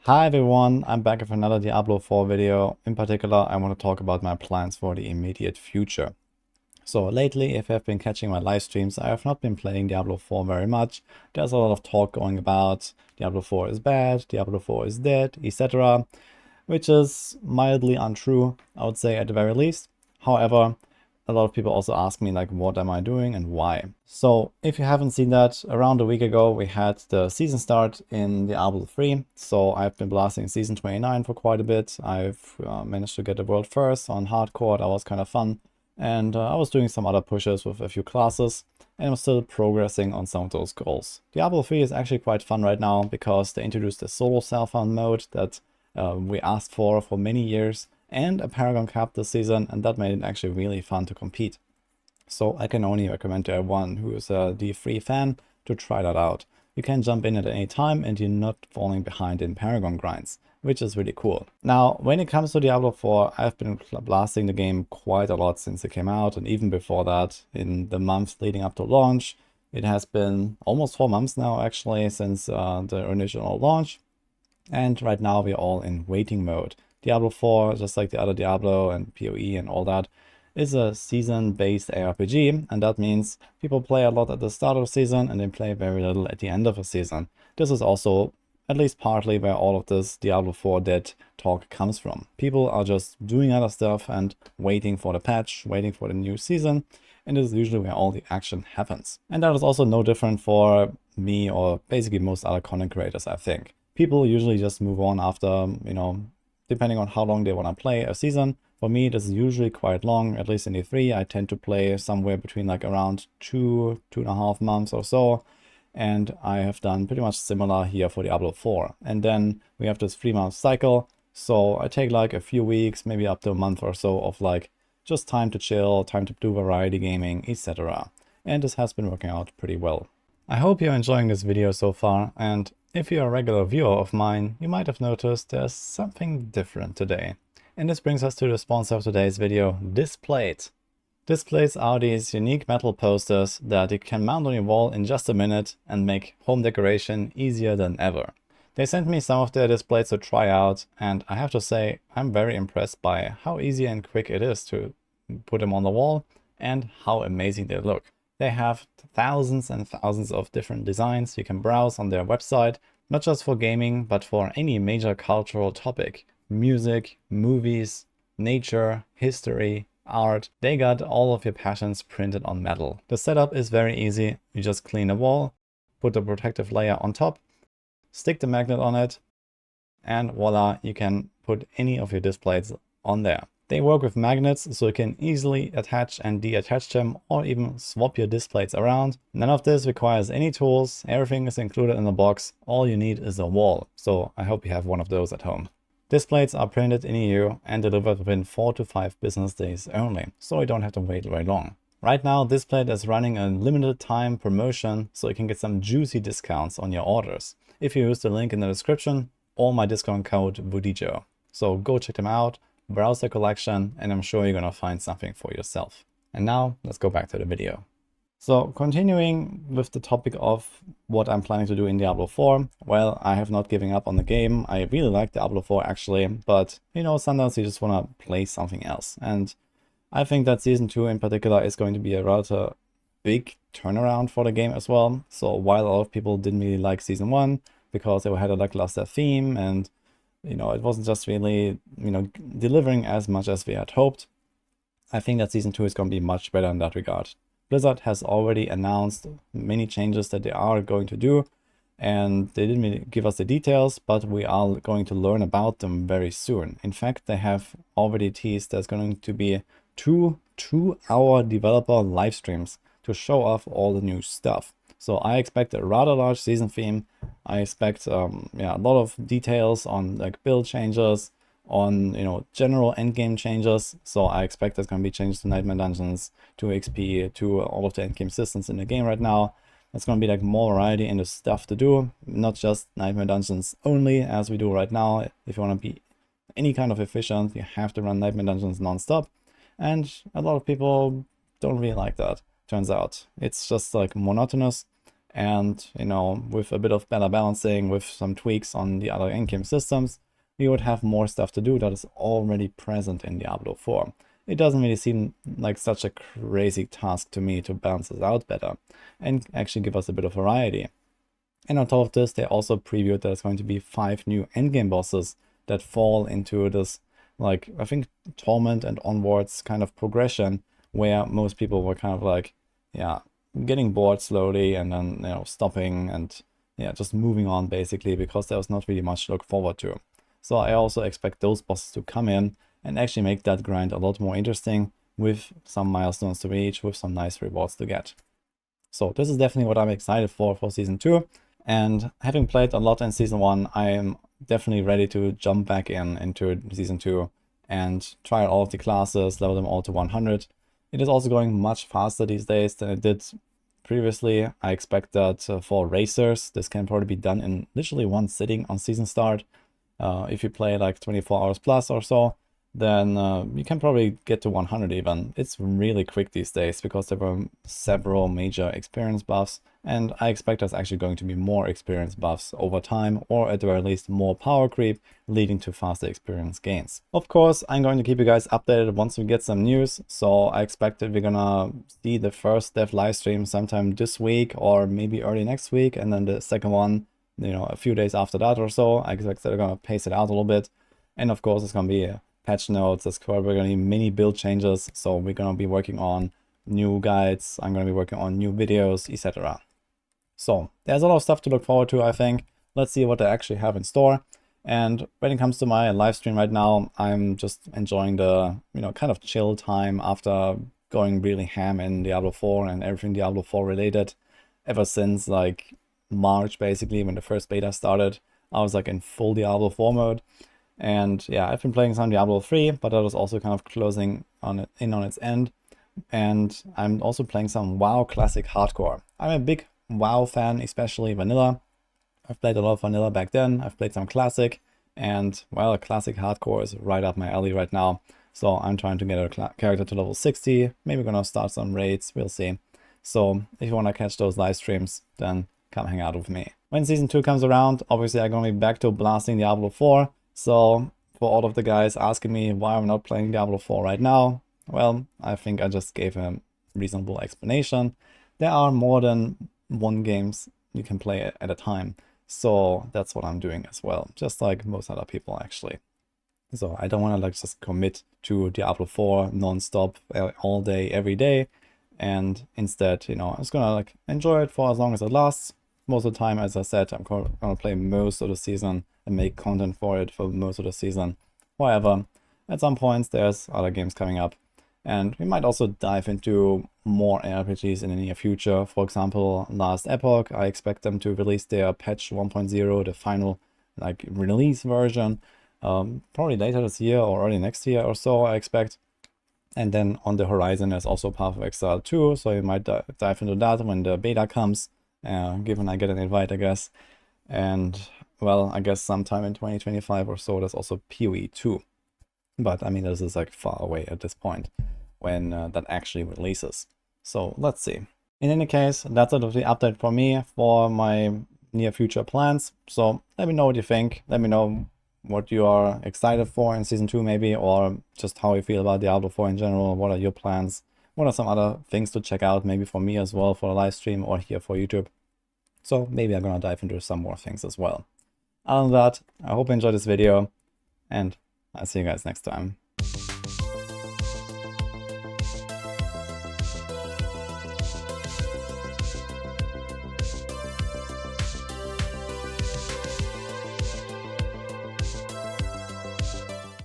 Hi everyone, I'm back with another Diablo 4 video. In particular, I want to talk about my plans for the immediate future. So lately, if you've been catching my live streams, I have not been playing Diablo 4 very much. There's a lot of talk going about Diablo 4 is bad, Diablo 4 is dead, etc. Which is mildly untrue, I would say at the very least. However, a lot of people also ask me like, what am I doing and why? So if you haven't seen that, around a week ago we had the season start in Diablo 3. So I've been blasting season 29 for quite a bit. I've managed to get the world first on hardcore. That was kind of fun. And I was doing some other pushes with a few classes. And I'm still progressing on some of those goals. Diablo 3 is actually quite fun right now because they introduced a solo self-found mode that we asked for many years, and a Paragon Cup this season, and that made it actually really fun to compete. So I can only recommend to everyone who is a D3 fan to try that out. You can jump in at any time and you're not falling behind in Paragon grinds, which is really cool. Now, when it comes to Diablo 4, I've been blasting the game quite a lot since it came out, and even before that, in the months leading up to launch. It has been almost 4 months now, actually, since the original launch. And right now we're all in waiting mode. Diablo 4, just like the other Diablo and PoE and all that, is a season-based ARPG, and that means people play a lot at the start of the season and they play very little at the end of a season. This is also at least partly where all of this Diablo 4 dead talk comes from. People are just doing other stuff and waiting for the patch, waiting for the new season, and this is usually where all the action happens. And that is also no different for me or basically most other content creators, I think. People usually just move on after, depending on how long they want to play a season. For me, this is usually quite long, at least in E3. I tend to play somewhere between like around 2.5 months or so. And I have done pretty much similar here for Diablo 4. And then we have this 3-month cycle. So I take like a few weeks, maybe up to a month or so of like just time to chill, time to do variety gaming, etc. And this has been working out pretty well. I hope you're enjoying this video so far, and if you're a regular viewer of mine, you might have noticed there's something different today. And this brings us to the sponsor of today's video, Displate. Displates are these unique metal posters that you can mount on your wall in just a minute and make home decoration easier than ever. They sent me some of their displays to try out, and I have to say I'm very impressed by how easy and quick it is to put them on the wall and how amazing they look. They have thousands and thousands of different designs you can browse on their website, not just for gaming, but for any major cultural topic. Music, movies, nature, history, art. They got all of your passions printed on metal. The setup is very easy. You just clean the wall, put the protective layer on top, stick the magnet on it, and voila, you can put any of your displays on there. They work with magnets, so you can easily attach and deattach them or even swap your displays around. None of this requires any tools, everything is included in the box, all you need is a wall, so I hope you have one of those at home. Displays are printed in EU and delivered within 4 to 5 business days only, so you don't have to wait very long. Right now, Displate is running a limited time promotion, so you can get some juicy discounts on your orders if you use the link in the description or my discount code wudijo. So go check them out, browse the collection, and I'm sure you're gonna find something for yourself. And now let's go back to the video. So continuing with the topic of what I'm planning to do in Diablo 4, well, I have not given up on the game. I really like Diablo 4 actually, but sometimes you just wanna play something else. And I think that Season 2 in particular is going to be a rather big turnaround for the game as well. So while a lot of people didn't really like Season 1 because they had a lackluster theme and it wasn't just really, delivering as much as we had hoped, I think that Season 2 is going to be much better in that regard. Blizzard has already announced many changes that they are going to do, and they didn't really give us the details, but we are going to learn about them very soon. In fact, they have already teased there's going to be 2 2-hour developer live streams to show off all the new stuff. So I expect a rather large season theme. I expect a lot of details on like build changes, on general endgame changes. So I expect there's going to be changes to Nightmare Dungeons, to XP, to all of the endgame systems in the game right now. There's going to be like more variety in the stuff to do, not just Nightmare Dungeons only as we do right now. If you want to be any kind of efficient, you have to run Nightmare Dungeons non-stop, and a lot of people don't really like that. Turns out it's just like monotonous, And, you know, with a bit of better balancing, with some tweaks on the other in-game systems, we would have more stuff to do that is already present in Diablo 4. It doesn't really seem like such a crazy task to me to balance this out better and actually give us a bit of variety. And on top of this, they also previewed that there's going to be 5 new endgame bosses that fall into this, like, I think, Torment and onwards kind of progression, where most people were kind of like, yeah, getting bored slowly and then, you know, stopping and, yeah, just moving on basically, because there was not really much to look forward to. So I also expect those bosses to come in and actually make that grind a lot more interesting, with some milestones to reach, with some nice rewards to get. So this is definitely what I'm excited for Season 2. And having played a lot in Season 1, I am definitely ready to jump back into Season 2 and try all of the classes, level them all to 100. It is also going much faster these days than it did previously. I expect that for racers, this can probably be done in literally one sitting on season start. If you play like 24 hours plus or so, then you can probably get to 100 even. It's really quick these days because there were several major experience buffs, and I expect there's actually going to be more experience buffs over time, or at the very least more power creep, leading to faster experience gains. Of course, I'm going to keep you guys updated once we get some news, so I expect that we're gonna see the first dev livestream sometime this week or maybe early next week, and then the second one, you know, a few days after that or so. I expect they're gonna pace it out a little bit, and of course it's gonna be patch notes. There's probably gonna be mini build changes, so we're gonna be working on new guides, I'm gonna be working on new videos, etc. So there's a lot of stuff to look forward to, I think. Let's see what they actually have in store. And when it comes to my live stream right now, I'm just enjoying the, you know, kind of chill time after going really ham in Diablo 4 and everything Diablo 4 related. Ever since like March, basically, when the first beta started, I was like in full Diablo 4 mode. And yeah, I've been playing some Diablo 3, but that was also kind of closing on its end. And I'm also playing some WoW Classic Hardcore. I'm a big WoW fan, especially Vanilla. I've played a lot of Vanilla back then. I've played some Classic, and well, Classic Hardcore is right up my alley right now. So I'm trying to get a character to level 60. Maybe gonna start some raids, we'll see. So if you wanna catch those live streams, then come hang out with me. When Season 2 comes around, obviously I'm gonna be back to blasting Diablo 4. So for all of the guys asking me why I'm not playing Diablo 4 right now, well, I think I just gave a reasonable explanation. There are more than one games you can play at a time. So that's what I'm doing as well, just like most other people actually. So I don't want to like just commit to Diablo 4 non-stop all day, every day. And instead, you know, I'm just gonna like enjoy it for as long as it lasts. Most of the time, as I said, I'm gonna play most of the season and make content for it for most of the season. However, at some points there's other games coming up, and we might also dive into more ARPGs in the near future. For example, last Epoch, I expect them to release their patch 1.0, the final like release version, probably later this year or early next year or so, I expect. And then on the horizon there's also Path of Exile 2, so you might dive into that when the beta comes, given I get an invite, I guess. And well, I guess sometime in 2025 or so there's also PoE 2. But I mean, this is like far away at this point when that actually releases. So let's see. In any case, that's sort of the update for me for my near future plans. So let me know what you think. Let me know what you are excited for in Season 2 maybe, or just how you feel about Diablo 4 in general. What are your plans? What are some other things to check out, maybe for me as well, for a live stream or here for YouTube? So maybe I'm gonna dive into some more things as well. Other than that, I hope you enjoyed this video, and I'll see you guys next time.